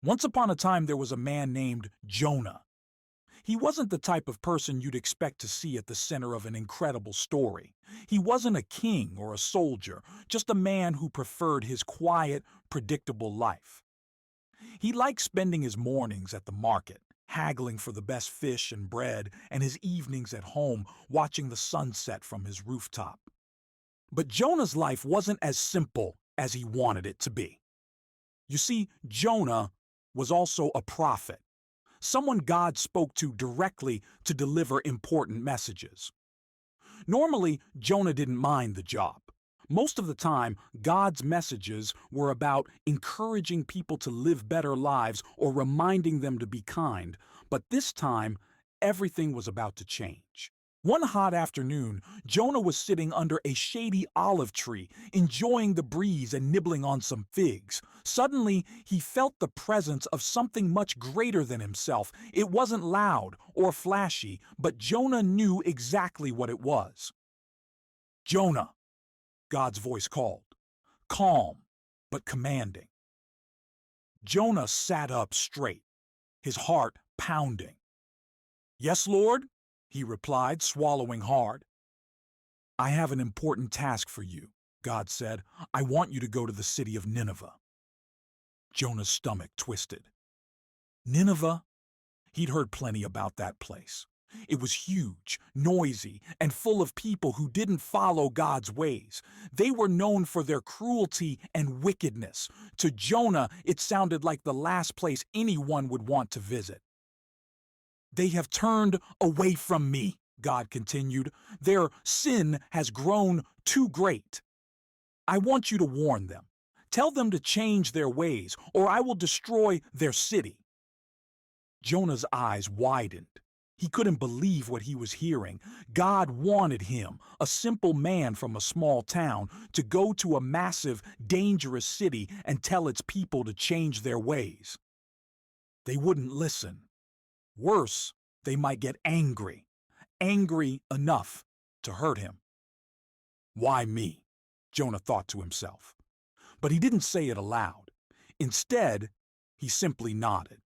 Once upon a time, there was a man named Jonah. He wasn't the type of person you'd expect to see at the center of an incredible story. He wasn't a king or a soldier, just a man who preferred his quiet, predictable life. He liked spending his mornings at the market, haggling for the best fish and bread, and his evenings at home, watching the sunset from his rooftop. But Jonah's life wasn't as simple as he wanted it to be. You see, Jonah was also a prophet, someone God spoke to directly to deliver important messages. Normally, Jonah didn't mind the job. Most of the time, God's messages were about encouraging people to live better lives or reminding them to be kind. But this time, everything was about to change. One hot afternoon, Jonah was sitting under a shady olive tree, enjoying the breeze and nibbling on some figs. Suddenly, he felt the presence of something much greater than himself. It wasn't loud or flashy, but Jonah knew exactly what it was. "Jonah," God's voice called, calm but commanding. Jonah sat up straight, his heart pounding. "Yes, Lord," he replied, swallowing hard. "I have an important task for you," God said. "I want you to go to the city of Nineveh." Jonah's stomach twisted. Nineveh? He'd heard plenty about that place. It was huge, noisy, and full of people who didn't follow God's ways. They were known for their cruelty and wickedness. To Jonah, it sounded like the last place anyone would want to visit. "They have turned away from me," God continued. "Their sin has grown too great. I want you to warn them. Tell them to change their ways, or I will destroy their city." Jonah's eyes widened. He couldn't believe what he was hearing. God wanted him, a simple man from a small town, to go to a massive, dangerous city and tell its people to change their ways. They wouldn't listen. Worse, they might get angry enough to hurt him. "Why me?" Jonah thought to himself. But he didn't say it aloud. Instead, he simply nodded.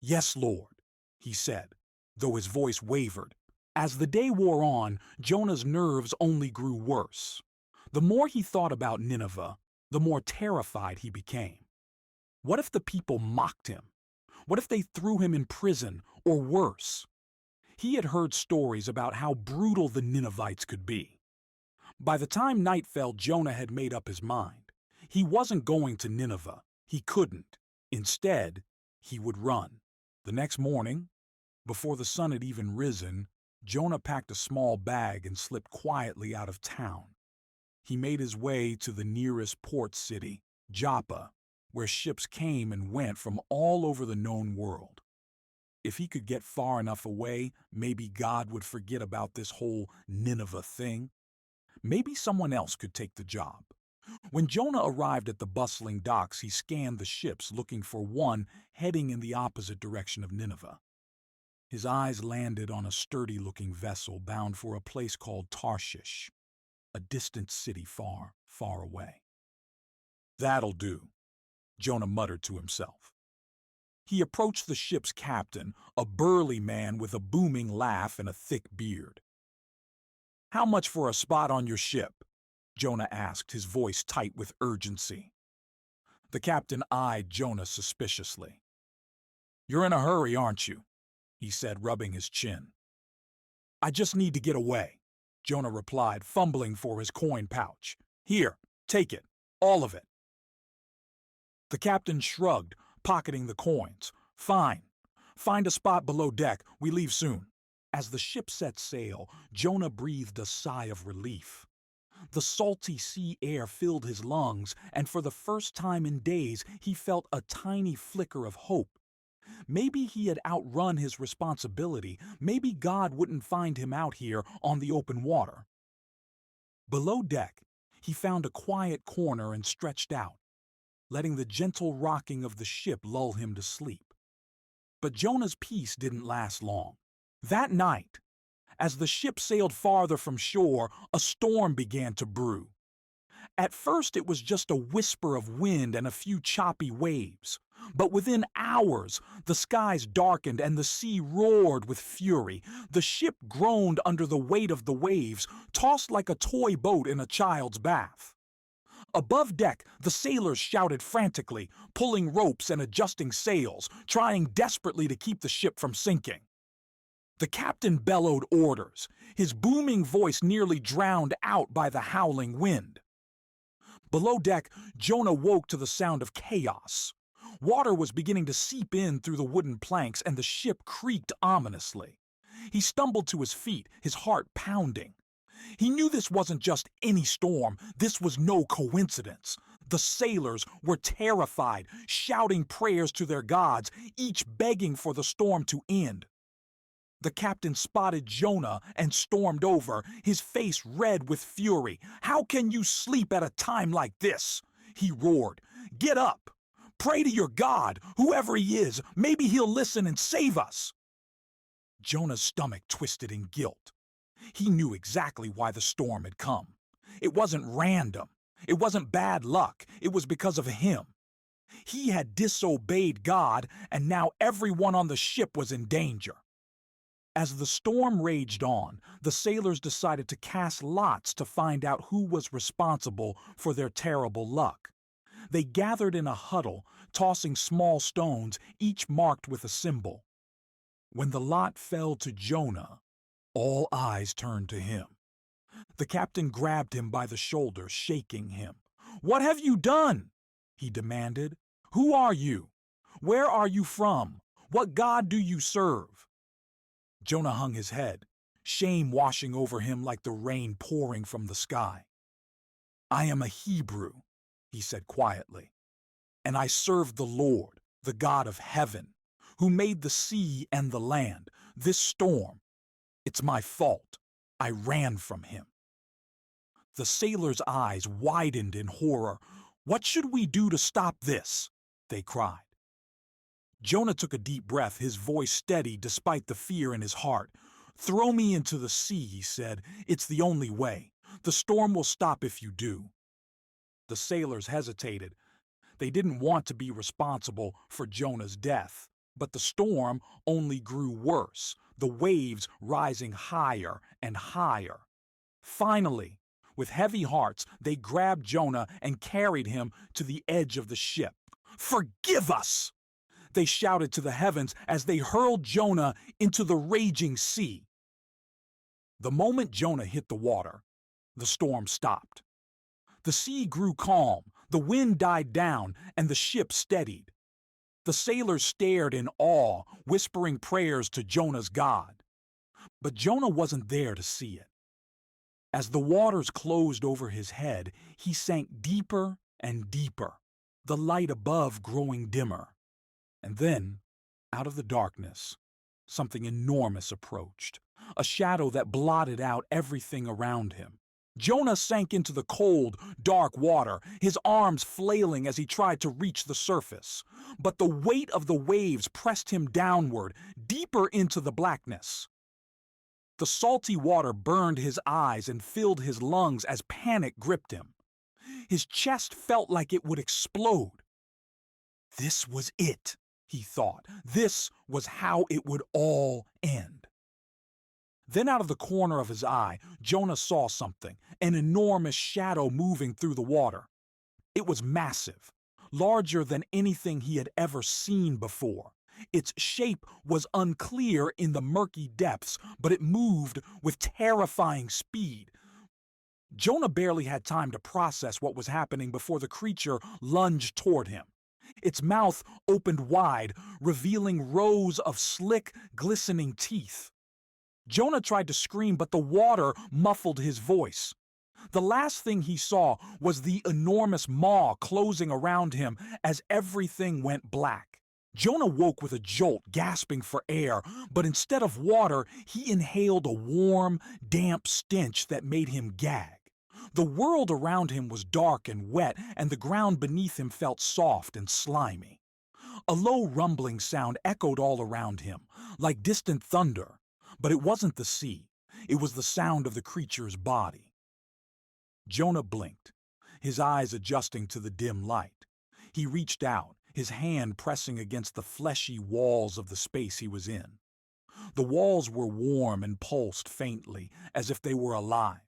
"Yes, Lord," he said, though his voice wavered. As the day wore on, Jonah's nerves only grew worse. The more he thought about Nineveh, the more terrified he became. What if the people mocked him? What if they threw him in prison, or worse? He had heard stories about how brutal the Ninevites could be. By the time night fell, Jonah had made up his mind. He wasn't going to Nineveh. He couldn't. Instead, he would run. The next morning, before the sun had even risen, Jonah packed a small bag and slipped quietly out of town. He made his way to the nearest port city, Joppa, where ships came and went from all over the known world. If he could get far enough away, maybe God would forget about this whole Nineveh thing. Maybe someone else could take the job. When Jonah arrived at the bustling docks, he scanned the ships, looking for one heading in the opposite direction of Nineveh. His eyes landed on a sturdy-looking vessel bound for a place called Tarshish, a distant city far, far away. "That'll do," Jonah muttered to himself. He approached the ship's captain, a burly man with a booming laugh and a thick beard. "How much for a spot on your ship?" Jonah asked, his voice tight with urgency. The captain eyed Jonah suspiciously. "You're in a hurry, aren't you?" he said, rubbing his chin. "I just need to get away," Jonah replied, fumbling for his coin pouch. "Here, take it, all of it." The captain shrugged, pocketing the coins. "Fine. Find a spot below deck. We leave soon." As the ship set sail, Jonah breathed a sigh of relief. The salty sea air filled his lungs, and for the first time in days, he felt a tiny flicker of hope. Maybe he had outrun his responsibility. Maybe God wouldn't find him out here on the open water. Below deck, he found a quiet corner and stretched out, letting the gentle rocking of the ship lull him to sleep. But Jonah's peace didn't last long. That night, as the ship sailed farther from shore, a storm began to brew. At first it was just a whisper of wind and a few choppy waves. But within hours, the skies darkened and the sea roared with fury. The ship groaned under the weight of the waves, tossed like a toy boat in a child's bath. Above deck, the sailors shouted frantically, pulling ropes and adjusting sails, trying desperately to keep the ship from sinking. The captain bellowed orders, his booming voice nearly drowned out by the howling wind. Below deck, Jonah woke to the sound of chaos. Water was beginning to seep in through the wooden planks, and the ship creaked ominously. He stumbled to his feet, his heart pounding. He knew this wasn't just any storm, this was no coincidence. The sailors were terrified, shouting prayers to their gods, each begging for the storm to end. The captain spotted Jonah and stormed over, his face red with fury. "How can you sleep at a time like this?" he roared. "Get up! Pray to your God, whoever he is. Maybe he'll listen and save us." Jonah's stomach twisted in guilt. He knew exactly why the storm had come. It wasn't random. It wasn't bad luck. It was because of him. He had disobeyed God, and now everyone on the ship was in danger. As the storm raged on, the sailors decided to cast lots to find out who was responsible for their terrible luck. They gathered in a huddle, tossing small stones, each marked with a symbol. When the lot fell to Jonah, all eyes turned to him. The captain grabbed him by the shoulder, shaking him. "What have you done?" he demanded. "Who are you? Where are you from? What God do you serve?" Jonah hung his head, shame washing over him like the rain pouring from the sky. "I am a Hebrew," he said quietly, "and I serve the Lord, the God of heaven, who made the sea and the land. This storm, it's my fault. I ran from him." The sailors' eyes widened in horror. "What should we do to stop this?" they cried. Jonah took a deep breath, his voice steady despite the fear in his heart. "Throw me into the sea," he said. "It's the only way. The storm will stop if you do." The sailors hesitated. They didn't want to be responsible for Jonah's death. But the storm only grew worse, the waves rising higher and higher. Finally, with heavy hearts, they grabbed Jonah and carried him to the edge of the ship. "Forgive us!" they shouted to the heavens as they hurled Jonah into the raging sea. The moment Jonah hit the water, the storm stopped. The sea grew calm, the wind died down, and the ship steadied. The sailors stared in awe, whispering prayers to Jonah's God. But Jonah wasn't there to see it. As the waters closed over his head, he sank deeper and deeper, the light above growing dimmer. And then, out of the darkness, something enormous approached, a shadow that blotted out everything around him. Jonah sank into the cold, dark water, his arms flailing as he tried to reach the surface. But the weight of the waves pressed him downward, deeper into the blackness. The salty water burned his eyes and filled his lungs as panic gripped him. His chest felt like it would explode. This was it, he thought. This was how it would all end. Then out of the corner of his eye, Jonah saw something, an enormous shadow moving through the water. It was massive, larger than anything he had ever seen before. Its shape was unclear in the murky depths, but it moved with terrifying speed. Jonah barely had time to process what was happening before the creature lunged toward him. Its mouth opened wide, revealing rows of slick, glistening teeth. Jonah tried to scream, but the water muffled his voice. The last thing he saw was the enormous maw closing around him as everything went black. Jonah woke with a jolt, gasping for air, but instead of water, he inhaled a warm, damp stench that made him gag. The world around him was dark and wet, and the ground beneath him felt soft and slimy. A low rumbling sound echoed all around him, like distant thunder. But it wasn't the sea. It was the sound of the creature's body. Jonah blinked. his eyes adjusting to the dim light. He reached out, his hand pressing against the fleshy walls of the space he was in. The walls were warm and pulsed faintly, as if they were alive.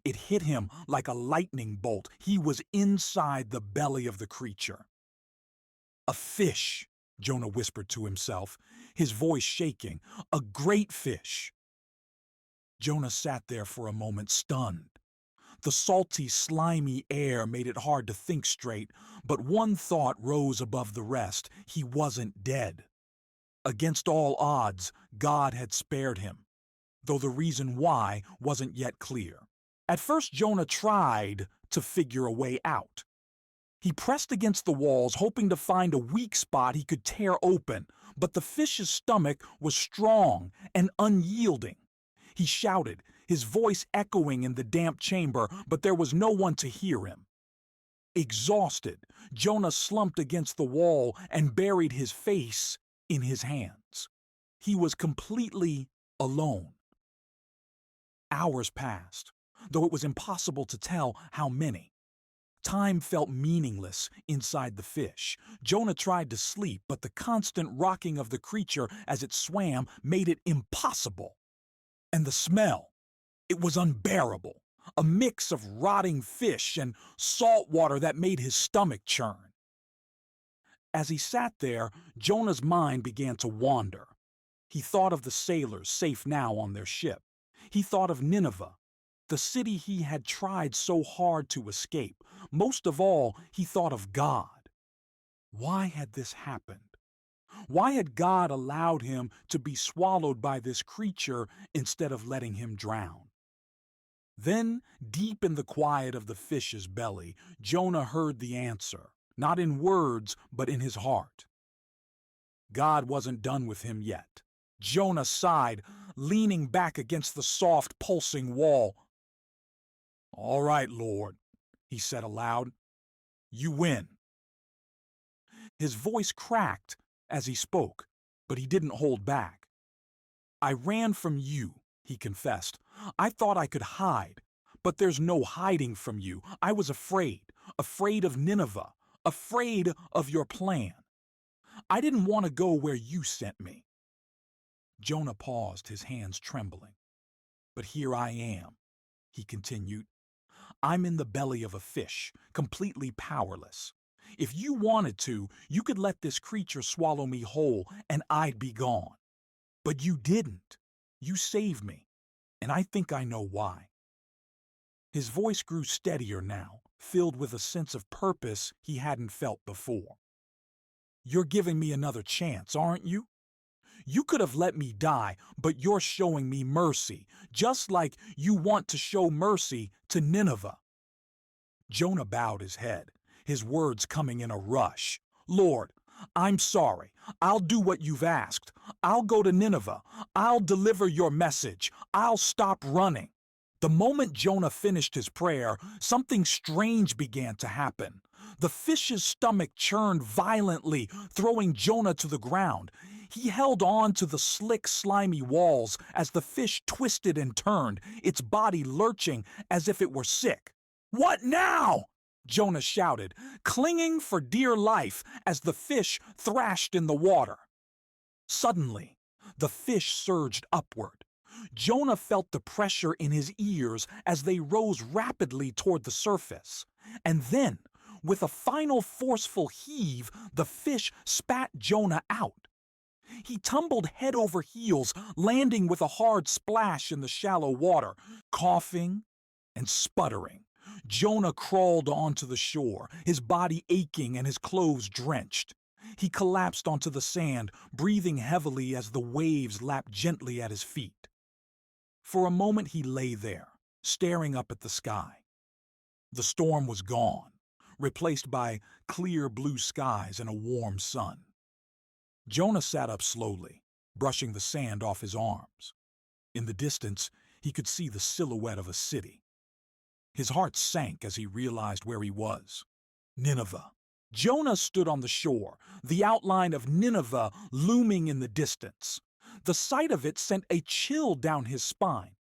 It hit him like a lightning bolt. He was inside the belly of the creature. "A fish," Jonah whispered to himself, his voice shaking. "A great fish." Jonah sat there for a moment, stunned. The salty, slimy air made it hard to think straight, but one thought rose above the rest. He wasn't dead. Against all odds, God had spared him, though the reason why wasn't yet clear. At first, Jonah tried to figure a way out. He pressed against the walls, hoping to find a weak spot he could tear open, but the fish's stomach was strong and unyielding. He shouted, his voice echoing in the damp chamber, but there was no one to hear him. Exhausted, Jonah slumped against the wall and buried his face in his hands. He was completely alone. Hours passed, though it was impossible to tell how many. Time felt meaningless inside the fish. Jonah tried to sleep, but the constant rocking of the creature as it swam made it impossible. And the smell, it was unbearable. A mix of rotting fish and salt water that made his stomach churn. As he sat there, Jonah's mind began to wander. He thought of the sailors safe now on their ship. He thought of Nineveh, the city he had tried so hard to escape. Most of all, he thought of God. Why had this happened? Why had God allowed him to be swallowed by this creature instead of letting him drown? Then, deep in the quiet of the fish's belly, Jonah heard the answer, not in words, but in his heart. God wasn't done with him yet. Jonah sighed, leaning back against the soft, pulsing wall. "All right, Lord," he said aloud. "You win." His voice cracked as he spoke, but he didn't hold back. "I ran from you," he confessed. "I thought I could hide, but there's no hiding from you. I was afraid of Nineveh, afraid of your plan. I didn't want to go where you sent me." Jonah paused, his hands trembling. "But here I am," he continued. "I'm in the belly of a fish, completely powerless. If you wanted to, you could let this creature swallow me whole and I'd be gone. But you didn't. You saved me, and I think I know why." His voice grew steadier now, filled with a sense of purpose he hadn't felt before. "You're giving me another chance, aren't you? You could have let me die, but you're showing me mercy, just like you want to show mercy to Nineveh." Jonah bowed his head, his words coming in a rush. "Lord, I'm sorry. I'll do what you've asked. I'll go to Nineveh. I'll deliver your message. I'll stop running." The moment Jonah finished his prayer, something strange began to happen. The fish's stomach churned violently, throwing Jonah to the ground. He held on to the slick, slimy walls as the fish twisted and turned, its body lurching as if it were sick. "What now?" Jonah shouted, clinging for dear life as the fish thrashed in the water. Suddenly, the fish surged upward. Jonah felt the pressure in his ears as they rose rapidly toward the surface. And then, with a final forceful heave, the fish spat Jonah out. He tumbled head over heels, landing with a hard splash in the shallow water. Coughing and sputtering, Jonah crawled onto the shore, his body aching and his clothes drenched. He collapsed onto the sand, breathing heavily as the waves lapped gently at his feet. For a moment he lay there, staring up at the sky. The storm was gone, replaced by clear blue skies and a warm sun. Jonah sat up slowly, brushing the sand off his arms. In the distance, he could see the silhouette of a city. His heart sank as he realized where he was. Nineveh. Jonah stood on the shore, the outline of Nineveh looming in the distance. The sight of it sent a chill down his spine.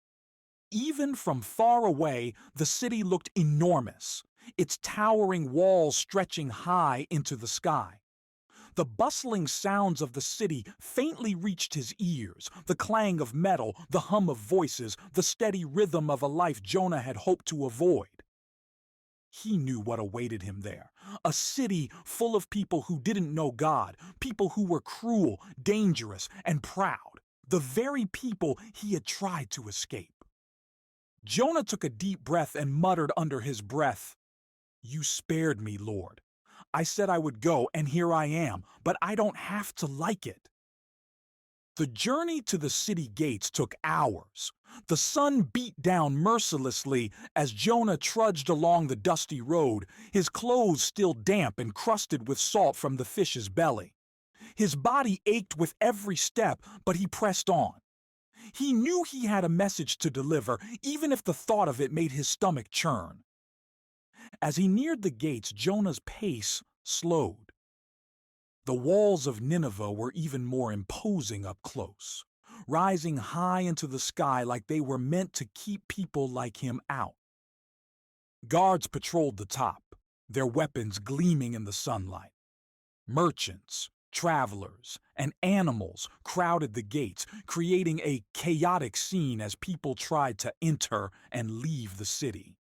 Even from far away, the city looked enormous. its towering walls stretching high into the sky. The bustling sounds of the city faintly reached his ears, the clang of metal, the hum of voices, the steady rhythm of a life Jonah had hoped to avoid. He knew what awaited him there, a city full of people who didn't know God, people who were cruel, dangerous, and proud, the very people he had tried to escape. Jonah took a deep breath and muttered under his breath, "You spared me, Lord. I said I would go, and here I am, but I don't have to like it." The journey to the city gates took hours. The sun beat down mercilessly as Jonah trudged along the dusty road, his clothes still damp and crusted with salt from the fish's belly. His body ached with every step, but he pressed on. He knew he had a message to deliver, even if the thought of it made his stomach churn. As he neared the gates, Jonah's pace slowed. The walls of Nineveh were even more imposing up close, rising high into the sky like they were meant to keep people like him out. Guards patrolled the top, their weapons gleaming in the sunlight. Merchants, travelers, and animals crowded the gates, creating a chaotic scene as people tried to enter and leave the city.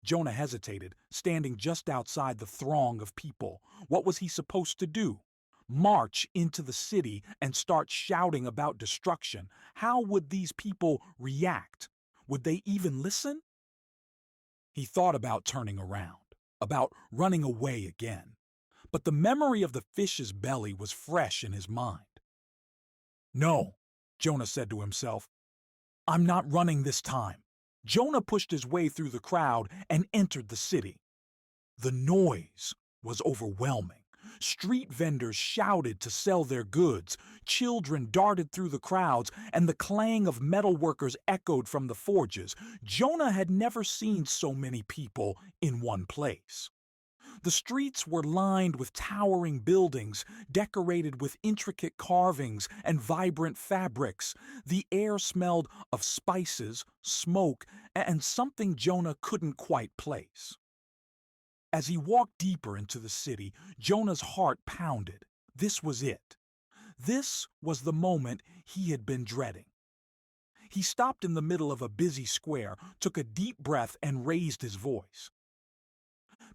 Jonah hesitated, standing just outside the throng of people. What was he supposed to do? March into the city and start shouting about destruction? How would these people react? Would they even listen? He thought about turning around, about running away again. But the memory of the fish's belly was fresh in his mind. "No," Jonah said to himself, "I'm not running this time." Jonah pushed his way through the crowd and entered the city. The noise was overwhelming. Street vendors shouted to sell their goods, children darted through the crowds, and the clang of metal workers echoed from the forges. Jonah had never seen so many people in one place. The streets were lined with towering buildings, decorated with intricate carvings and vibrant fabrics. The air smelled of spices, smoke, and something Jonah couldn't quite place. As he walked deeper into the city, Jonah's heart pounded. This was it. This was the moment he had been dreading. He stopped in the middle of a busy square, took a deep breath, and raised his voice.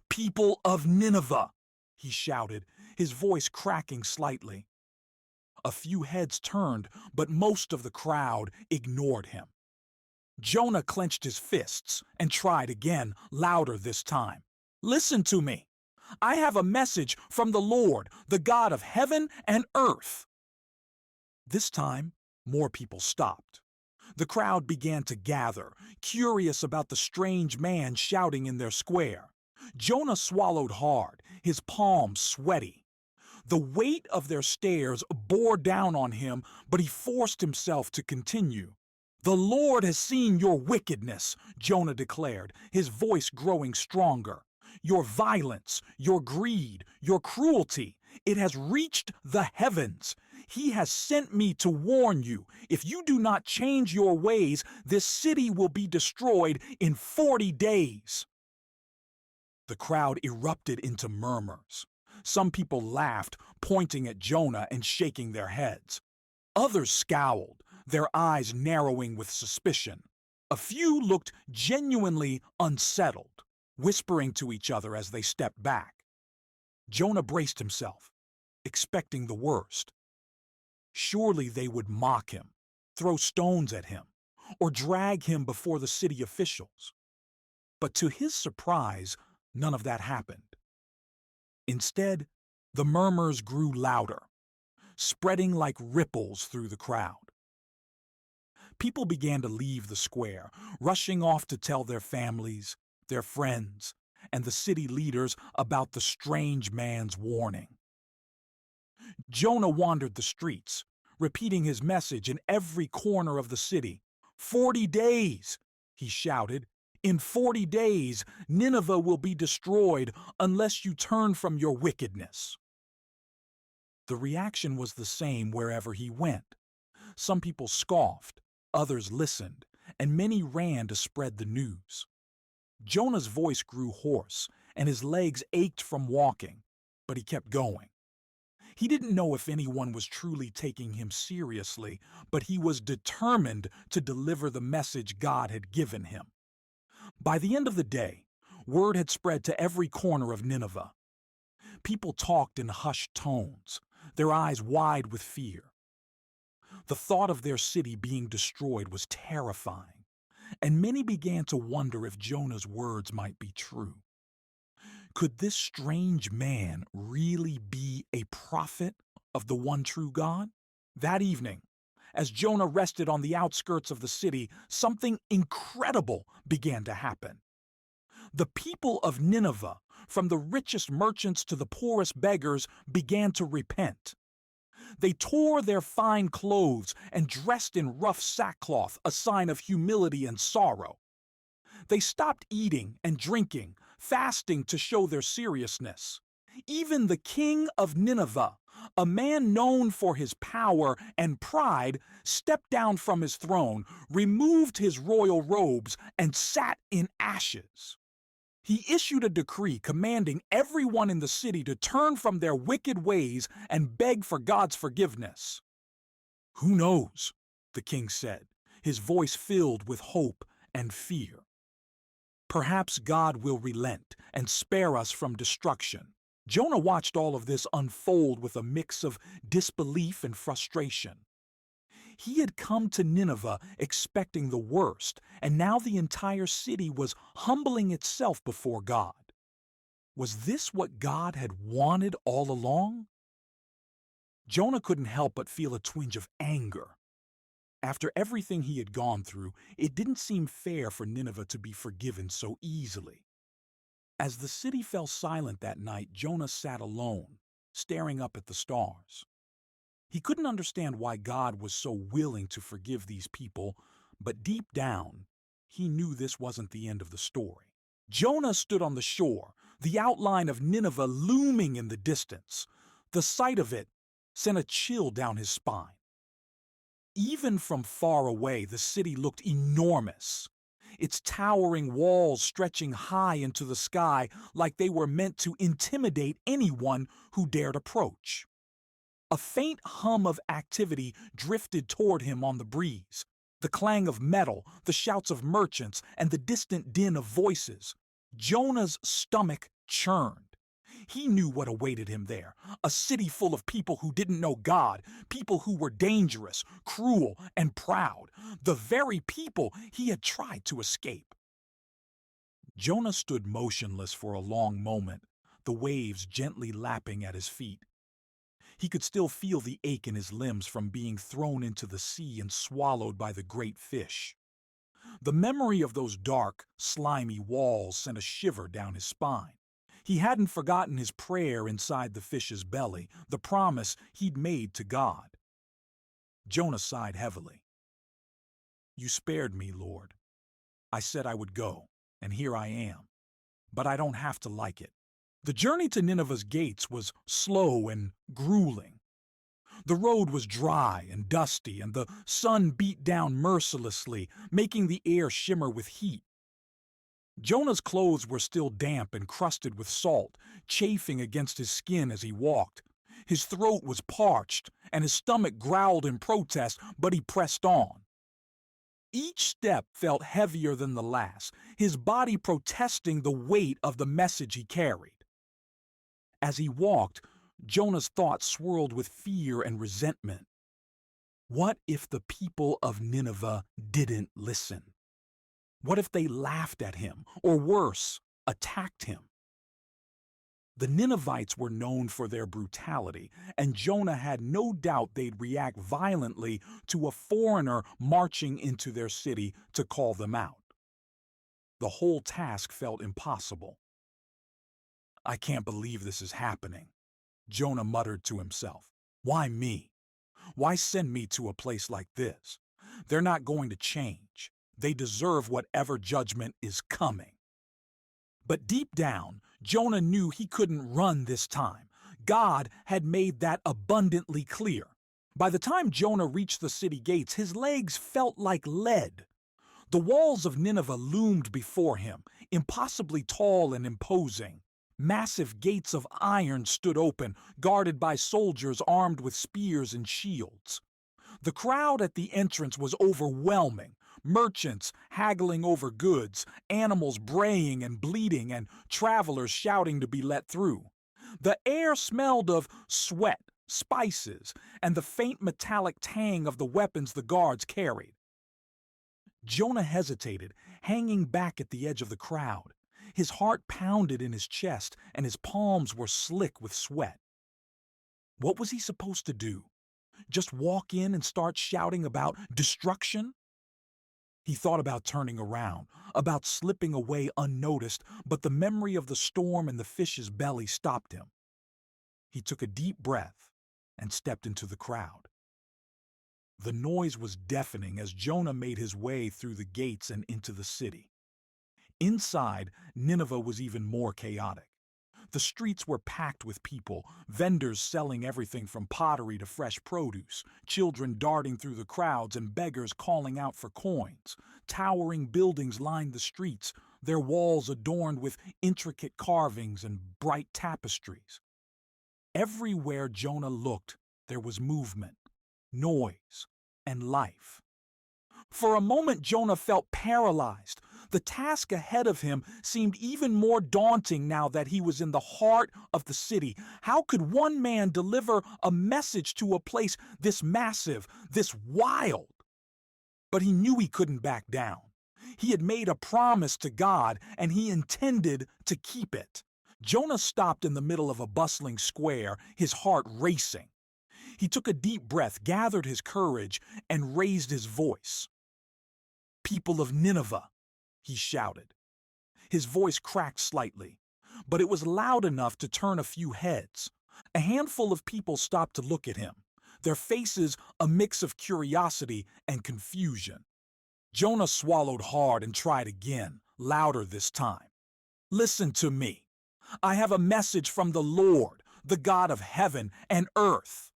"People of Nineveh," he shouted, his voice cracking slightly. A few heads turned, but most of the crowd ignored him. Jonah clenched his fists and tried again, louder this time. "Listen to me. I have a message from the Lord, the God of heaven and earth." This time, more people stopped. The crowd began to gather, curious about the strange man shouting in their square. Jonah swallowed hard, his palms sweaty. The weight of their stares bore down on him, but he forced himself to continue. "The Lord has seen your wickedness," Jonah declared, his voice growing stronger. "Your violence, your greed, your cruelty. It has reached the heavens. He has sent me to warn you. If you do not change your ways, this city will be destroyed in 40 days. The crowd erupted into murmurs. Some people laughed, pointing at Jonah and shaking their heads. Others scowled, their eyes narrowing with suspicion. A few looked genuinely unsettled, whispering to each other as they stepped back. Jonah braced himself, expecting the worst. Surely they would mock him, throw stones at him, or drag him before the city officials. But to his surprise, none of that happened. Instead, the murmurs grew louder, spreading like ripples through the crowd. People began to leave the square, rushing off to tell their families, their friends, and the city leaders about the strange man's warning. Jonah wandered the streets, repeating his message in every corner of the city. 40 days, he shouted. In 40 days, Nineveh will be destroyed unless you turn from your wickedness. The reaction was the same wherever he went. Some people scoffed, others listened, and many ran to spread the news. Jonah's voice grew hoarse, and his legs ached from walking, but he kept going. He didn't know if anyone was truly taking him seriously, but he was determined to deliver the message God had given him. By the end of the day, word had spread to every corner of Nineveh. People talked in hushed tones, their eyes wide with fear. The thought of their city being destroyed was terrifying, and many began to wonder if Jonah's words might be true. Could this strange man really be a prophet of the one true God? That evening, as Jonah rested on the outskirts of the city, something incredible began to happen. The people of Nineveh, from the richest merchants to the poorest beggars, began to repent. They tore their fine clothes and dressed in rough sackcloth, a sign of humility and sorrow. They stopped eating and drinking, fasting to show their seriousness. Even the king of Nineveh, a man known for his power and pride, stepped down from his throne, removed his royal robes, and sat in ashes. He issued a decree commanding everyone in the city to turn from their wicked ways and beg for God's forgiveness. "Who knows?" the king said, his voice filled with hope and fear. "Perhaps God will relent and spare us from destruction." Jonah watched all of this unfold with a mix of disbelief and frustration. He had come to Nineveh expecting the worst, and now the entire city was humbling itself before God. Was this what God had wanted all along? Jonah couldn't help but feel a twinge of anger. After everything he had gone through, it didn't seem fair for Nineveh to be forgiven so easily. As the city fell silent that night, Jonah sat alone, staring up at the stars. He couldn't understand why God was so willing to forgive these people, but deep down, he knew this wasn't the end of the story. Jonah stood on the shore, the outline of Nineveh looming in the distance. The sight of it sent a chill down his spine. Even from far away, the city looked enormous, its towering walls stretching high into the sky like they were meant to intimidate anyone who dared approach. A faint hum of activity drifted toward him on the breeze. The clang of metal, the shouts of merchants, and the distant din of voices. Jonah's stomach churned. He knew what awaited him there, a city full of people who didn't know God, people who were dangerous, cruel, and proud, the very people he had tried to escape. Jonah stood motionless for a long moment, the waves gently lapping at his feet. He could still feel the ache in his limbs from being thrown into the sea and swallowed by the great fish. The memory of those dark, slimy walls sent a shiver down his spine. He hadn't forgotten his prayer inside the fish's belly, the promise he'd made to God. Jonah sighed heavily. "You spared me, Lord. I said I would go, and here I am. But I don't have to like it." The journey to Nineveh's gates was slow and grueling. The road was dry and dusty, and the sun beat down mercilessly, making the air shimmer with heat. Jonah's clothes were still damp and crusted with salt, chafing against his skin as he walked. His throat was parched, and his stomach growled in protest, but he pressed on. Each step felt heavier than the last, his body protesting the weight of the message he carried. As he walked, Jonah's thoughts swirled with fear and resentment. What if the people of Nineveh didn't listen? What if they laughed at him, or worse, attacked him? The Ninevites were known for their brutality, and Jonah had no doubt they'd react violently to a foreigner marching into their city to call them out. The whole task felt impossible. "I can't believe this is happening," Jonah muttered to himself. "Why me? Why send me to a place like this? They're not going to change. They deserve whatever judgment is coming." But deep down, Jonah knew he couldn't run this time. God had made that abundantly clear. By the time Jonah reached the city gates, his legs felt like lead. The walls of Nineveh loomed before him, impossibly tall and imposing. Massive gates of iron stood open, guarded by soldiers armed with spears and shields. The crowd at the entrance was overwhelming. Merchants haggling over goods, animals braying and bleating, and travelers shouting to be let through. The air smelled of sweat, spices, and the faint metallic tang of the weapons the guards carried. Jonah hesitated, hanging back at the edge of the crowd. His heart pounded in his chest, and his palms were slick with sweat. What was he supposed to do? Just walk in and start shouting about destruction? He thought about turning around, about slipping away unnoticed, but the memory of the storm and the fish's belly stopped him. He took a deep breath and stepped into the crowd. The noise was deafening as Jonah made his way through the gates and into the city. Inside, Nineveh was even more chaotic. The streets were packed with people, vendors selling everything from pottery to fresh produce, children darting through the crowds and beggars calling out for coins. Towering buildings lined the streets, their walls adorned with intricate carvings and bright tapestries. Everywhere Jonah looked, there was movement, noise, and life. For a moment, Jonah felt paralyzed. The task ahead of him seemed even more daunting now that he was in the heart of the city. How could one man deliver a message to a place this massive, this wild? But he knew he couldn't back down. He had made a promise to God, and he intended to keep it. Jonah stopped in the middle of a bustling square, his heart racing. He took a deep breath, gathered his courage, and raised his voice. "People of Nineveh," he shouted. His voice cracked slightly, but it was loud enough to turn a few heads. A handful of people stopped to look at him, their faces a mix of curiosity and confusion. Jonah swallowed hard and tried again, louder this time. "Listen to me. I have a message from the Lord, the God of heaven and earth."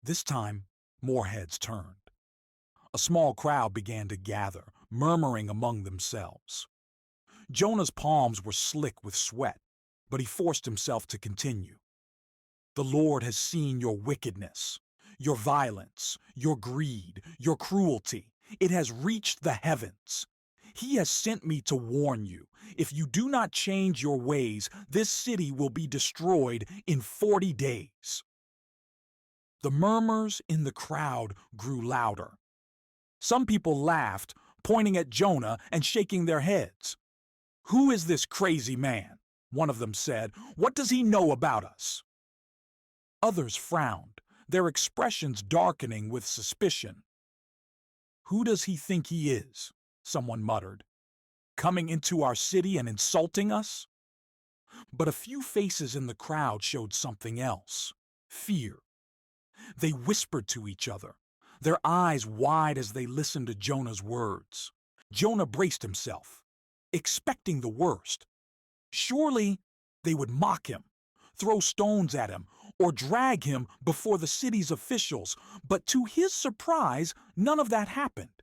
This time, more heads turned. A small crowd began to gather, murmuring among themselves. Jonah's palms were slick with sweat, but he forced himself to continue. "The Lord has seen your wickedness, your violence, your greed, your cruelty. It has reached the heavens. He has sent me to warn you. If you do not change your ways, this city will be destroyed in 40 days. The murmurs in the crowd grew louder. Some people laughed, pointing at Jonah and shaking their heads. "Who is this crazy man?" one of them said. "What does he know about us?" Others frowned, their expressions darkening with suspicion. "Who does he think he is?" someone muttered. "Coming into our city and insulting us?" But a few faces in the crowd showed something else: fear. They whispered to each other, their eyes wide as they listened to Jonah's words. Jonah braced himself, expecting the worst. Surely they would mock him, throw stones at him, or drag him before the city's officials, but to his surprise, none of that happened.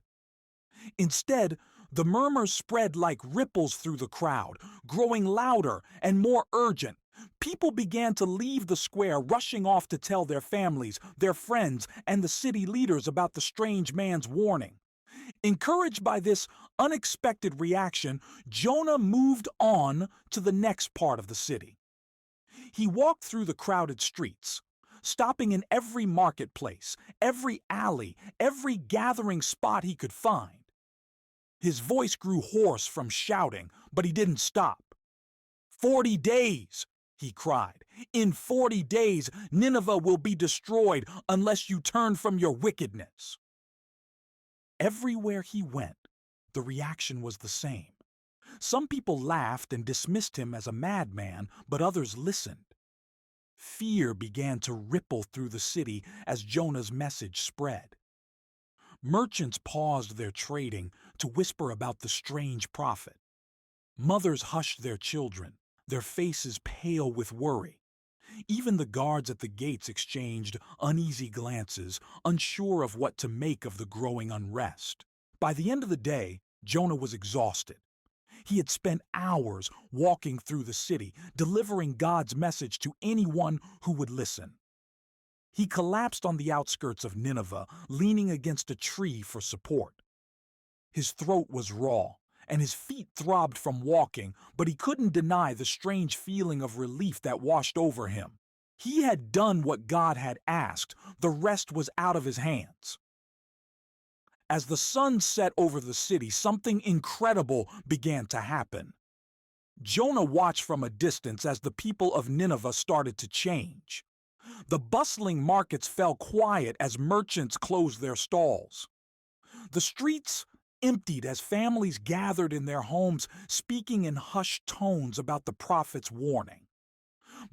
Instead, the murmurs spread like ripples through the crowd, growing louder and more urgent. People began to leave the square, rushing off to tell their families, their friends, and the city leaders about the strange man's warning. Encouraged by this unexpected reaction, Jonah moved on to the next part of the city. He walked through the crowded streets, stopping in every marketplace, every alley, every gathering spot he could find. His voice grew hoarse from shouting, but he didn't stop. 40 days, he cried. In 40 days, Nineveh will be destroyed unless you turn from your wickedness. Everywhere he went, the reaction was the same. Some people laughed and dismissed him as a madman, but others listened. Fear began to ripple through the city as Jonah's message spread. Merchants paused their trading to whisper about the strange prophet. Mothers hushed their children, their faces pale with worry. Even the guards at the gates exchanged uneasy glances, unsure of what to make of the growing unrest. By the end of the day, Jonah was exhausted. He had spent hours walking through the city, delivering God's message to anyone who would listen. He collapsed on the outskirts of Nineveh, leaning against a tree for support. His throat was raw, and his feet throbbed from walking, but he couldn't deny the strange feeling of relief that washed over him. He had done what God had asked. The rest was out of his hands. As the sun set over the city, something incredible began to happen. Jonah watched from a distance as the people of Nineveh started to change. The bustling markets fell quiet as merchants closed their stalls. The streets emptied as families gathered in their homes, speaking in hushed tones about the prophet's warning.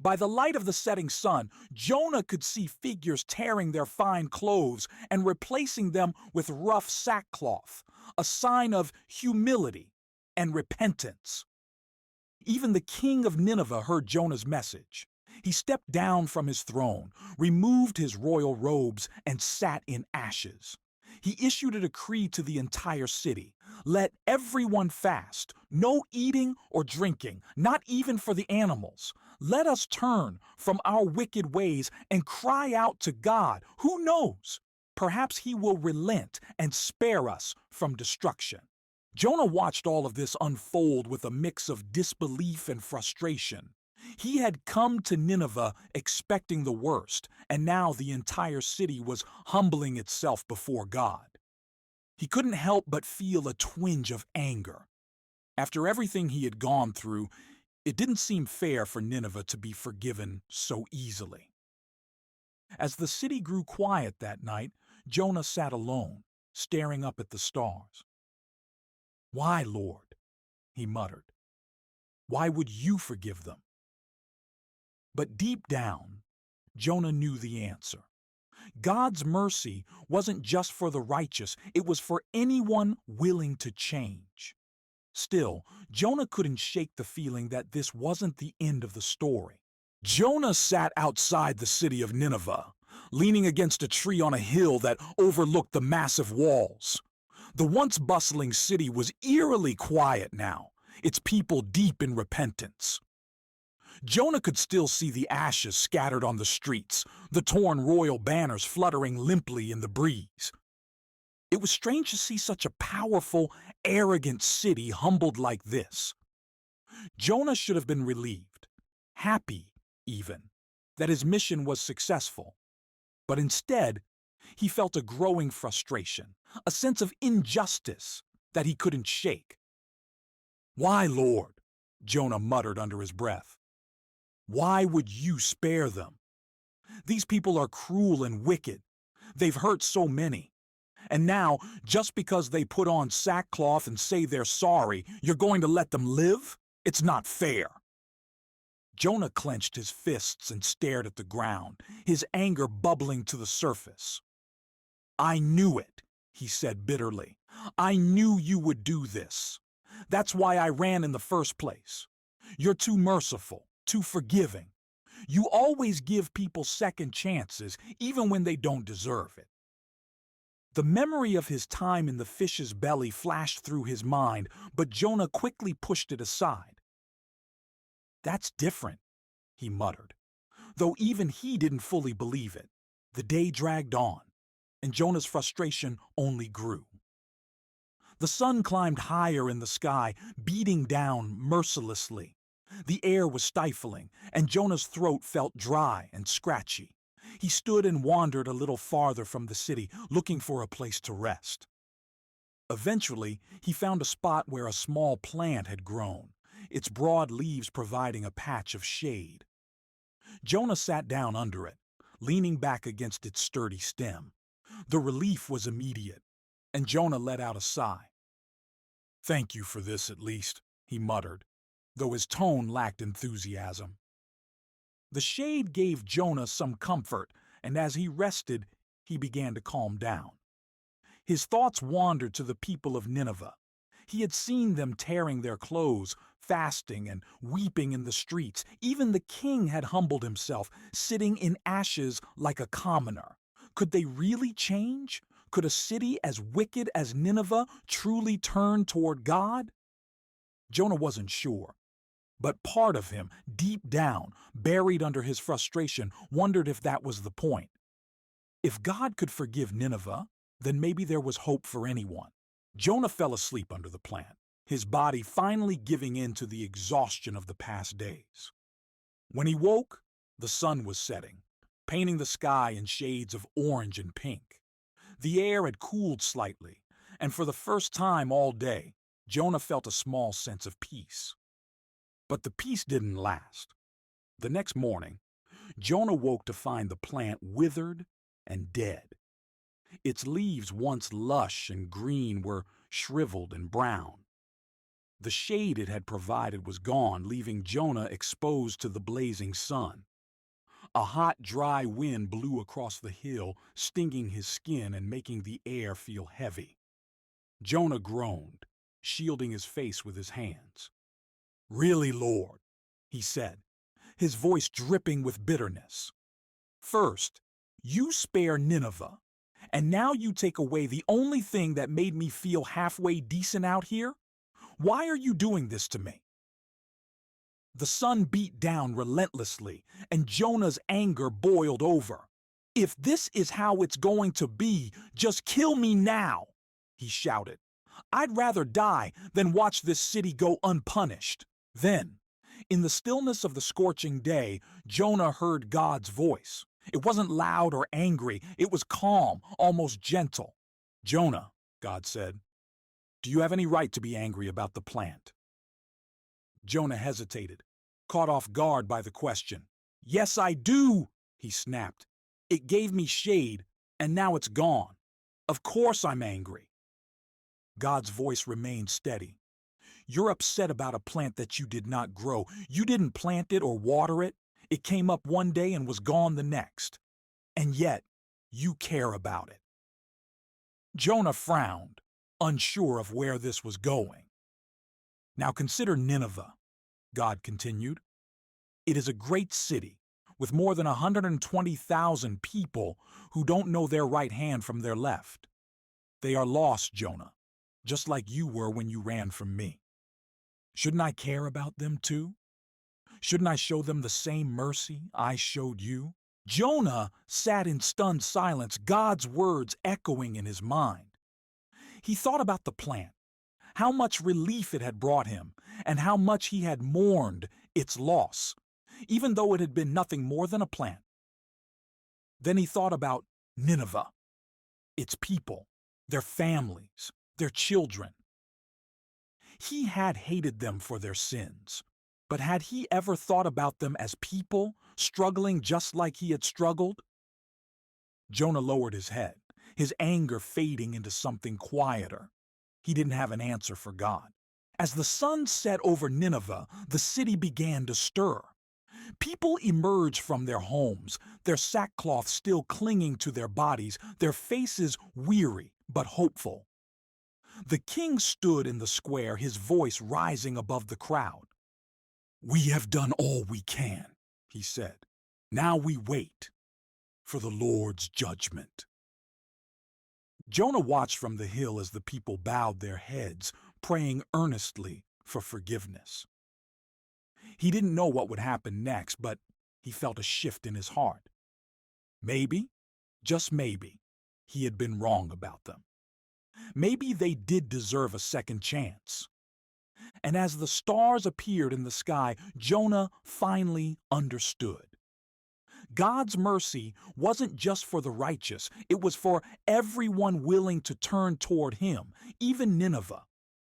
By the light of the setting sun, Jonah could see figures tearing their fine clothes and replacing them with rough sackcloth, a sign of humility and repentance. Even the king of Nineveh heard Jonah's message. He stepped down from his throne, removed his royal robes, and sat in ashes. He issued a decree to the entire city. Let everyone fast, no eating or drinking, not even for the animals. Let us turn from our wicked ways and cry out to God. Who knows? Perhaps he will relent and spare us from destruction. Jonah watched all of this unfold with a mix of disbelief and frustration. He had come to Nineveh expecting the worst, and now the entire city was humbling itself before God. He couldn't help but feel a twinge of anger. After everything he had gone through, it didn't seem fair for Nineveh to be forgiven so easily. As the city grew quiet that night, Jonah sat alone, staring up at the stars. "Why, Lord?" he muttered. "Why would you forgive them?" But deep down, Jonah knew the answer. God's mercy wasn't just for the righteous, it was for anyone willing to change. Still, Jonah couldn't shake the feeling that this wasn't the end of the story. Jonah sat outside the city of Nineveh, leaning against a tree on a hill that overlooked the massive walls. The once bustling city was eerily quiet now, its people deep in repentance. Jonah could still see the ashes scattered on the streets, the torn royal banners fluttering limply in the breeze. It was strange to see such a powerful, arrogant city humbled like this. Jonah should have been relieved, happy even, that his mission was successful. But instead, he felt a growing frustration, a sense of injustice that he couldn't shake. "Why, Lord?" Jonah muttered under his breath. "Why would you spare them? These people are cruel and wicked. They've hurt so many. And now, just because they put on sackcloth and say they're sorry, you're going to let them live? It's not fair." Jonah clenched his fists and stared at the ground, his anger bubbling to the surface. "I knew it," he said bitterly. "I knew you would do this. That's why I ran in the first place. You're too merciful, too forgiving. You always give people second chances, even when they don't deserve it." The memory of his time in the fish's belly flashed through his mind, but Jonah quickly pushed it aside. "That's different," he muttered, though even he didn't fully believe it. The day dragged on, and Jonah's frustration only grew. The sun climbed higher in the sky, beating down mercilessly. The air was stifling, and Jonah's throat felt dry and scratchy. He stood and wandered a little farther from the city, looking for a place to rest. Eventually, he found a spot where a small plant had grown, its broad leaves providing a patch of shade. Jonah sat down under it, leaning back against its sturdy stem. The relief was immediate, and Jonah let out a sigh. "Thank you for this, at least," he muttered, though his tone lacked enthusiasm. The shade gave Jonah some comfort, and as he rested, he began to calm down. His thoughts wandered to the people of Nineveh. He had seen them tearing their clothes, fasting and weeping in the streets. Even the king had humbled himself, sitting in ashes like a commoner. Could they really change? Could a city as wicked as Nineveh truly turn toward God? Jonah wasn't sure, but part of him, deep down, buried under his frustration, wondered if that was the point. If God could forgive Nineveh, then maybe there was hope for anyone. Jonah fell asleep under the plant, his body finally giving in to the exhaustion of the past days. When he woke, the sun was setting, painting the sky in shades of orange and pink. The air had cooled slightly, and for the first time all day, Jonah felt a small sense of peace. But the peace didn't last. The next morning, Jonah woke to find the plant withered and dead. Its leaves, once lush and green, were shriveled and brown. The shade it had provided was gone, leaving Jonah exposed to the blazing sun. A hot, dry wind blew across the hill, stinging his skin and making the air feel heavy. Jonah groaned, shielding his face with his hands. "Really, Lord," he said, his voice dripping with bitterness. "First, you spare Nineveh, and now you take away the only thing that made me feel halfway decent out here? Why are you doing this to me?" The sun beat down relentlessly, and Jonah's anger boiled over. "If this is how it's going to be, just kill me now," he shouted. "I'd rather die than watch this city go unpunished." Then, in the stillness of the scorching day, Jonah heard God's voice. It wasn't loud or angry, it was calm, almost gentle. "Jonah," God said, "do you have any right to be angry about the plant?" Jonah hesitated, caught off guard by the question. "Yes, I do," he snapped. "It gave me shade, and now it's gone. Of course I'm angry." God's voice remained steady. "You're upset about a plant that you did not grow. You didn't plant it or water it. It came up one day and was gone the next. And yet, you care about it." Jonah frowned, unsure of where this was going. "Now consider Nineveh," God continued. "It is a great city with more than 120,000 people who don't know their right hand from their left. They are lost, Jonah, just like you were when you ran from me. Shouldn't I care about them too? Shouldn't I show them the same mercy I showed you?" Jonah sat in stunned silence, God's words echoing in his mind. He thought about the plant, how much relief it had brought him, and how much he had mourned its loss, even though it had been nothing more than a plant. Then he thought about Nineveh, its people, their families, their children. He had hated them for their sins, but had he ever thought about them as people, struggling just like he had struggled? Jonah lowered his head, his anger fading into something quieter. He didn't have an answer for God. As the sun set over Nineveh, the city began to stir. People emerged from their homes, their sackcloth still clinging to their bodies, their faces weary but hopeful. The king stood in the square, his voice rising above the crowd. "We have done all we can," he said. "Now we wait for the Lord's judgment." Jonah watched from the hill as the people bowed their heads, praying earnestly for forgiveness. He didn't know what would happen next, but he felt a shift in his heart. Maybe, just maybe, he had been wrong about them. Maybe they did deserve a second chance. And as the stars appeared in the sky, Jonah finally understood. God's mercy wasn't just for the righteous, it was for everyone willing to turn toward him, even Nineveh,